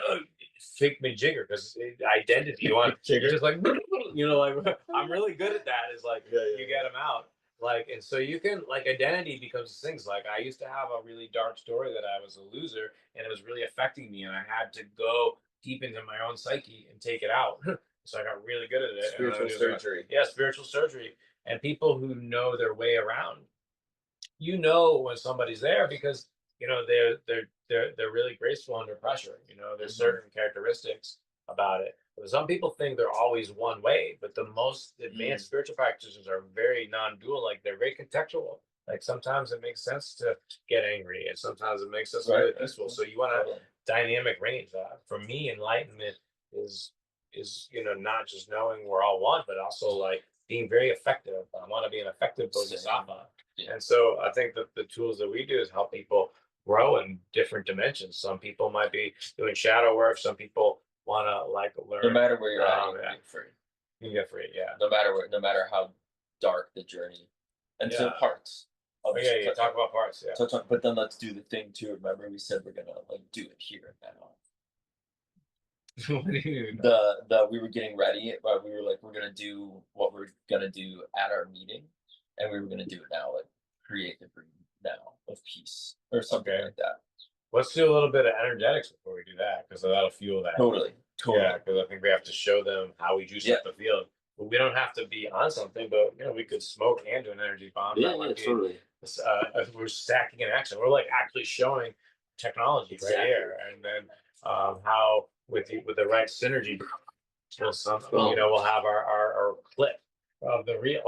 fake me jigger because identity. You want just like like I'm really good at that. Is like you get them out. Like, and so you can, like, identity becomes things. Like, I used to have a really dark story that I was a loser and it was really affecting me, and I had to go deep into my own psyche and take it out. So I got really good at it. Spiritual surgery. Spiritual surgery. And people who know their way around, when somebody's there, because they're really graceful under pressure. There's certain characteristics about it. Some people think they're always one way, but the most advanced spiritual practitioners are very non-dual. Like, they're very contextual. Like, sometimes it makes sense to get angry, and sometimes it makes us really peaceful. So you want a dynamic range. For me, enlightenment is not just knowing we're all one, but also like being very effective. I want to be an effective bodhisattva. And so I think that the tools that we do is help people grow in different dimensions. Some people might be doing shadow work. Some people want to learn. No matter where you're at, you can get free. You can get free, No matter how dark the journey. And so parts. Talk about parts. But then let's do the thing too. Remember, we said we're gonna do it here and now. What do you mean? The we were getting ready, but we were like, we're gonna do what we're gonna do at our meeting, and we were gonna do it now, like create the breed now of peace or something Okay. like that. Let's do a little bit of energetics before we do that, because that'll fuel that. Totally, totally. Yeah, because I think we have to show them how we juice Yeah. up the field. But we don't have to be on something, but we could smoke and do an energy bomb. Yeah, That yeah, might be, totally. if we're stacking in action. We're like actually showing technology right Exactly. here, and then how with the right synergy, Well, we'll have our clip of the reel.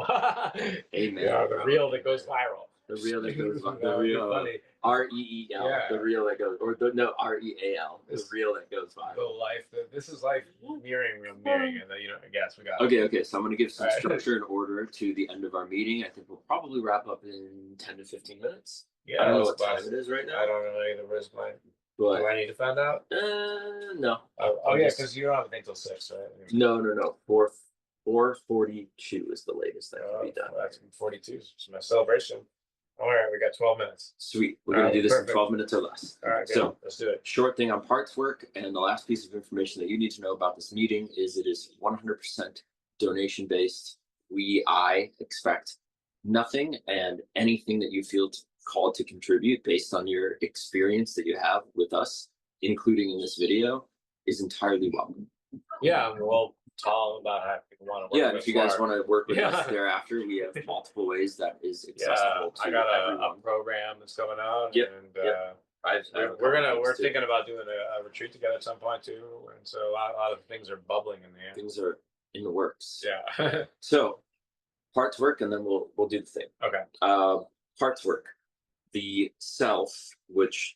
Amen. The reel that goes viral. The reel that goes That the would be reel funny. REEL, Yeah. the reel that goes, or the no REAL, the This- reel that goes The viral. life. This is life mirroring, real mirroring, and then I guess we got it. Okay, so I'm gonna give some Alright. structure and order to the end of our meeting. I think we'll probably wrap up in 10 to 15 minutes. Yeah, I don't know let's what time blast it is right now. I don't know either. Where's mine? But Do I need to find out? no. Oh yeah, because you don't have anything till 6, right? No. 4:42 is the latest that can be done. That's 42. It's my celebration. All right, we got 12 minutes. Sweet. We're gonna Alright, do this perfect. in 12 minutes or less. All right, good. So Let's do it. short thing on parts work, and the last piece of information that you need to know about this meeting is it is 100% donation based. I expect nothing and anything that you feel called to contribute based on your experience that you have with us, including in this video, is entirely welcome. Yeah, we'll talk about how people want to work. Yeah, and if you guys want to work with Yeah. us thereafter, we have multiple ways that is Yeah, accessible to I got a everyone. program that's coming out, Yep, and yep. I have a we're couple things too. thinking about doing a retreat together at some point too, and so a lot of things are bubbling in the air. Things are in the works. Yeah. So parts work, and then we'll do the thing. Okay. Parts work. The self, which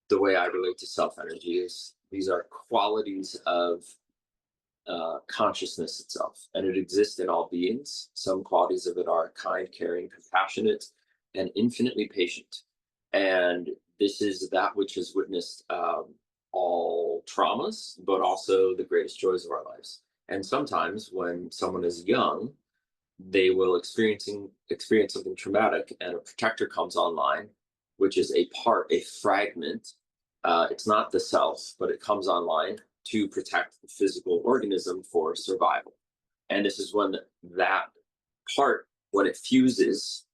the way I relate to self energy is these are qualities of consciousness itself, and it exists in all beings. Some qualities of it are kind, caring, compassionate, and infinitely patient. And this is that which has witnessed all traumas, but also the greatest joys of our lives. And sometimes when someone is young, they will experience something traumatic, and a protector comes online, which is a fragment. It's not the self, but it comes online to protect the physical organism for survival. And this is when that part, when it fuses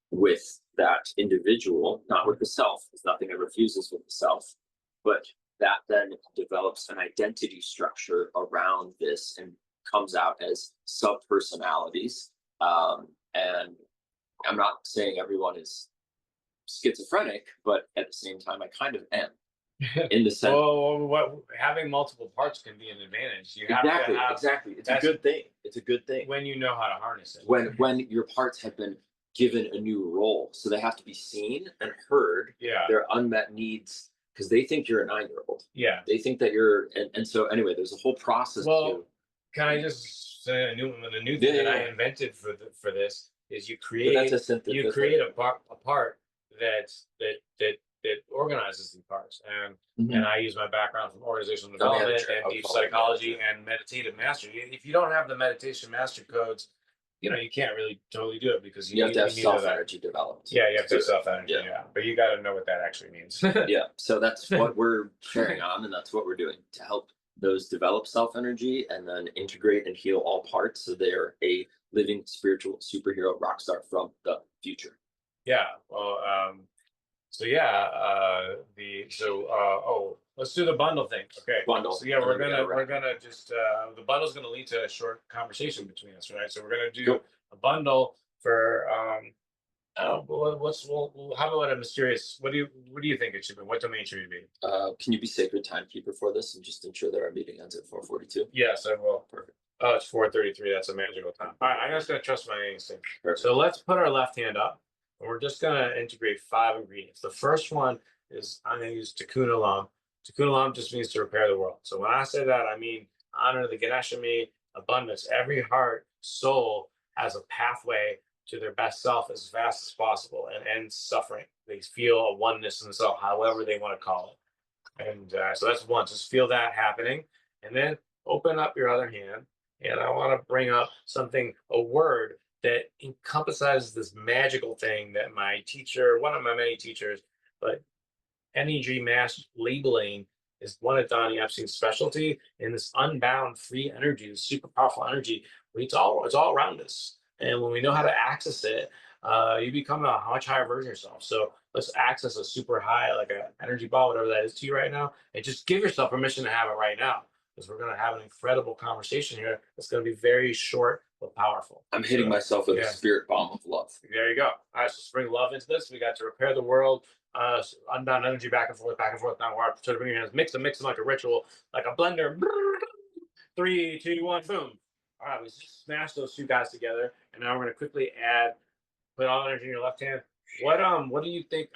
with that individual, not with the self, because nothing ever fuses with the self, but that then develops an identity structure around this and comes out as sub-personalities. And I'm not saying everyone is schizophrenic, but at the same time, I kind of am. In the sense, having multiple parts can be an advantage. You exactly, have to have, exactly. It's a good thing. It's a good thing when you know how to harness it. When your parts have been given a new role, so they have to be seen and heard. Yeah. Their unmet needs, because they think you're a 9-year-old. Yeah. They think that you're, and so anyway, there's a whole process. Can I just say a new thing that I invented for this is you create a part that organizes the parts, and I use my background from organizational development and deep psychology and meditative mastery. If you don't have the meditation master codes, you can't really totally do it, because you have to have self energy developed. Yeah, you have to have self energy. Yeah, but you got to know what that actually means. Yeah, so that's what we're sharing on, and that's what we're doing to help those develop self energy and then integrate and heal all parts, so they're a living spiritual superhero rock star from the future. Yeah. Well, let's do the bundle thing. Okay. Bundle. So yeah, we're gonna just the bundle's gonna lead to a short conversation between us, right? So we're gonna do a bundle for how about a mysterious? What do you think it should be? What domain should it be? Can you be sacred timekeeper for this and just ensure that our meeting ends at 4:42? Yes, I will. Perfect. Oh, it's 4:33. That's a magical time. All right, I'm just gonna trust my instinct. Perfect. So let's put our left hand up, and we're just gonna integrate 5 ingredients. The first one is I'm gonna use Tikkun Olam. Tikkun Olam just means to repair the world. So when I say that, I mean honor the Ganesh me, abundance. Every heart, soul has a pathway to their best self as fast as possible and end suffering. They feel a oneness in the self, however they want to call it. And so that's one. Just feel that happening, and then open up your other hand. And I want to bring up a word that encompasses this magical thing that my teacher, one of my many teachers, but energy mass labeling is one of Donnie Epstein's specialty in this unbound free energy, this super powerful energy. It's all around us, and when we know how to access it, you become a much higher version of yourself. So let's access a super high, like an energy ball, whatever that is to you right now, and just give yourself permission to have it right now, because we're going to have an incredible conversation here. It's going to be very short but powerful. I'm hitting myself with a spirit bomb of love. There you go. All right, so let's bring love into this. We got to repair the world, unbound energy, back and forth, down hard. So bring your hands, mix them like a ritual, like a blender. 3, 2, 1, boom. All right, we just smashed those two guys together, and now we're going to quickly put all energy in your left hand. What do you think?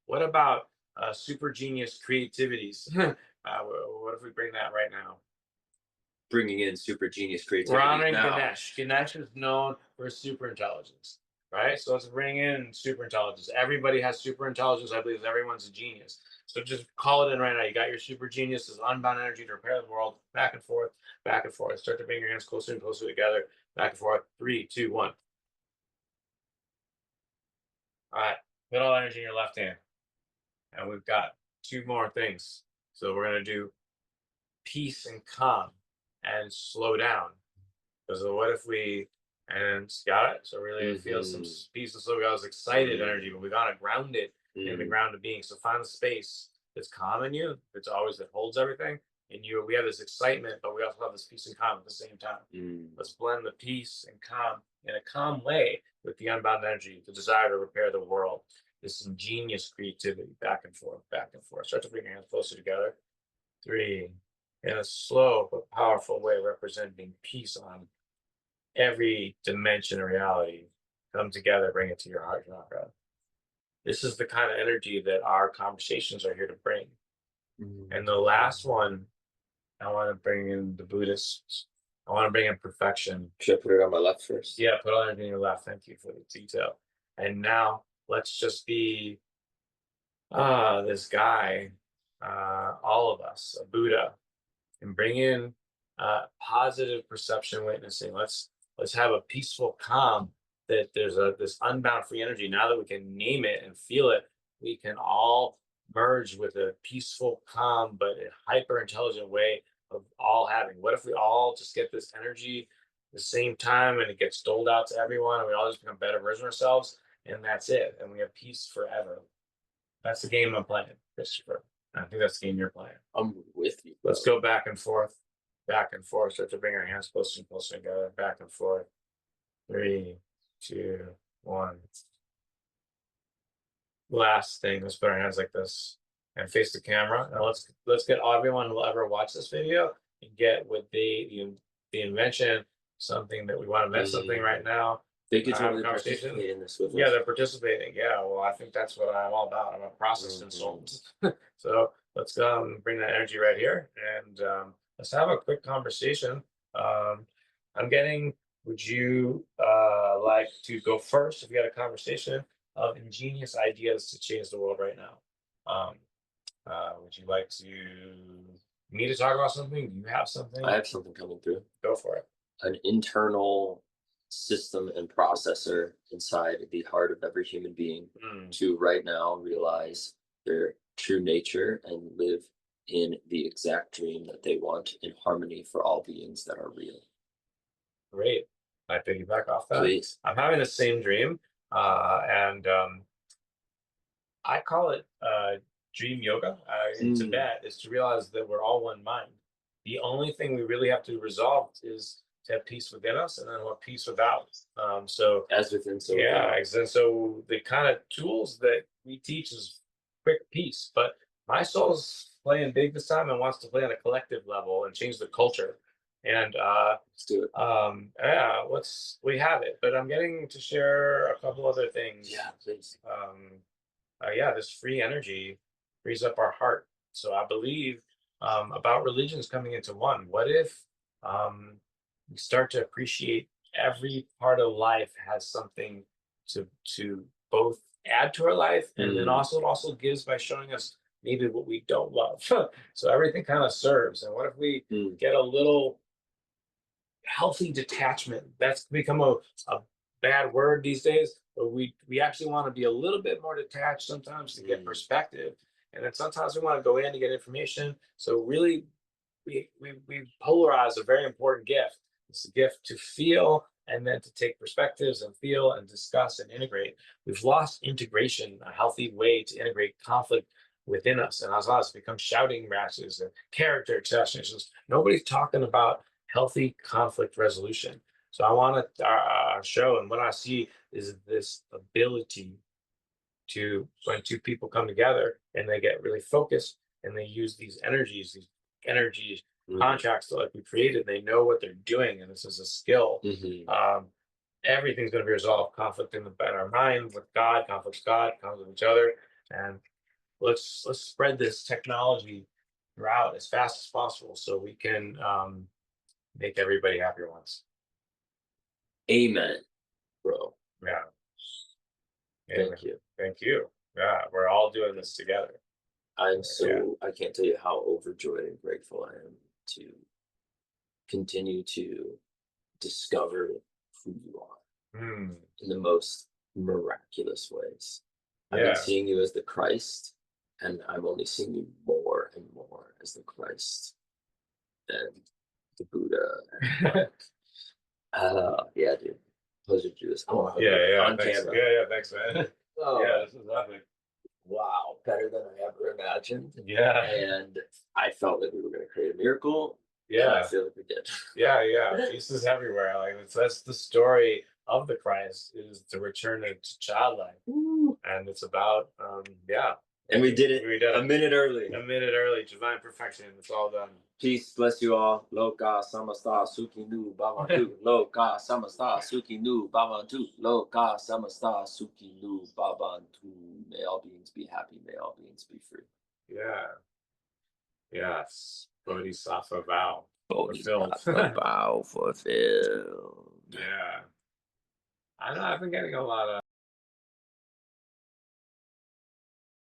What about super genius creativities? What if we bring that right now? Bringing in super genius creativity. We're honoring Ganesh. Ganesh is known for super intelligence, right? So let's bring in super intelligence. Everybody has super intelligence. I believe everyone's a genius. So just call it in right now. You got your super genius, this unbound energy to repair the world, back and forth, back and forth. Start to bring your hands closer and closer together, back and forth. 3, 2, 1. All right, put all energy in your left hand. And we've got 2 more things. So we're going to do peace and calm and slow down. Because what if we, and got it? So really feel some peace and slow down. This excited energy, but we got to ground it in the ground of being. So find the space that's calm in you. That holds everything. And we have this excitement, but we also have this peace and calm at the same time. Let's blend the peace and calm in a calm way with the unbound energy, the desire to repair the world, this ingenious creativity, back and forth, back and forth. Start to bring your hands closer together. 3, in a slow but powerful way, representing peace on every dimension of reality. Come together, bring it to your heart chakra. This is the kind of energy that our conversations are here to bring. And the last one, I want to bring in the Buddhists. I want to bring in perfection. Should I put it on my left first? Yeah, put all energy in your left. Thank you for the detail. And now let's just be this guy, all of us, a Buddha, and bring in positive perception witnessing. Let's have a peaceful calm, that there's this unbound free energy. Now that we can name it and feel it, we can all merge with a peaceful, calm, but a hyper intelligent way of all having. What if we all just get this energy at the same time, and it gets doled out to everyone, and we all just become better versions of ourselves, and that's it, and we have peace forever. That's the game I'm playing, Christopher. I think that's the game you're playing. I'm with you. Let's go back and forth, back and forth. Start to bring our hands closer and closer together, back and forth. 3, 2, 1. Last thing, let's put our hands like this and face the camera. Now let's get everyone who will ever watch this video and get with the invention, something that we want to miss something right now. They get to participate in this with us. Yeah, they're participating. Yeah, well, I think that's what I'm all about. I'm a process consultant. So let's bring that energy right here, and let's have a quick conversation. Would you like to go first if you had a conversation of ingenious ideas to change the world right now? Would you like me to talk about something? Do you have something? I have something coming through. Go for it. An internal system and processor inside the heart of every human being to right now realize their true nature and live in the exact dream that they want, in harmony for all beings that are real. Great. Can I piggyback off that? Please. I'm having the same dream, and I call it dream yoga in Tibet, is to realize that we're all one mind. The only thing we really have to resolve is to have peace within us, and then we'll have peace without. So as within, so yeah, and so the kind of tools that we teach is quick peace. But my soul's playing big this time and wants to play on a collective level and change the culture. And let's do it. Yeah, we have it. But I'm getting to share a couple other things. Yeah, please. Yeah, this free energy frees up our heart. So I believe about religions coming into one. What if we start to appreciate every part of life has something to both add to our life, and then also it also gives by showing us maybe what we don't love. So everything kind of serves. And what if we get a little healthy detachment? That's become a bad word these days, but we actually want to be a little bit more detached sometimes to get perspective. And then sometimes we want to go in to get information. So really, we polarize a very important gift. It's a gift to feel and then to take perspectives and feel and discuss and integrate. We've lost integration, a healthy way to integrate conflict within us. And as us become shouting matches and character assassinations. Nobody's talking about healthy conflict resolution. So I want to show, and what I see is this ability to, when two people come together and they get really focused and they use these energy contracts that like we created, they know what they're doing, and this is a skill. Everything's going to be resolved. Conflict in our mind with God, conflicts with each other, and let's spread this technology throughout as fast as possible so we can make everybody happier once. Amen, bro. Yeah. Thank you. Thank you. Yeah, we're all doing this together. I'm so, I can't tell you how overjoyed and grateful I am to continue to discover who you are in the most miraculous ways. I've been seeing you as the Christ, and I'm only seeing you more and more as the Christ and the Buddha. Yeah, dude. Pleasure to do this. On thanks. Camera. Yeah, thanks, man. Yeah, this is epic. Wow, better than I ever imagined. Yeah. And I felt like we were going to create a miracle. Yeah. I feel like we did. Yeah. Pieces everywhere. Like that's the story of the Christ, is to return it to childlike. And it's about And we did it a minute early. Divine perfection. It's all done. Peace, bless you all. Loka samasta suki nu bhavantu. Loka samasta suki nu bhavantu. Loka samasta suki nu bhavantu. May all beings be happy. May all beings be free. Yeah. Yes. Bodhisattva vow. Bodhisattva vow fulfilled. Yeah. I know I've been getting a lot of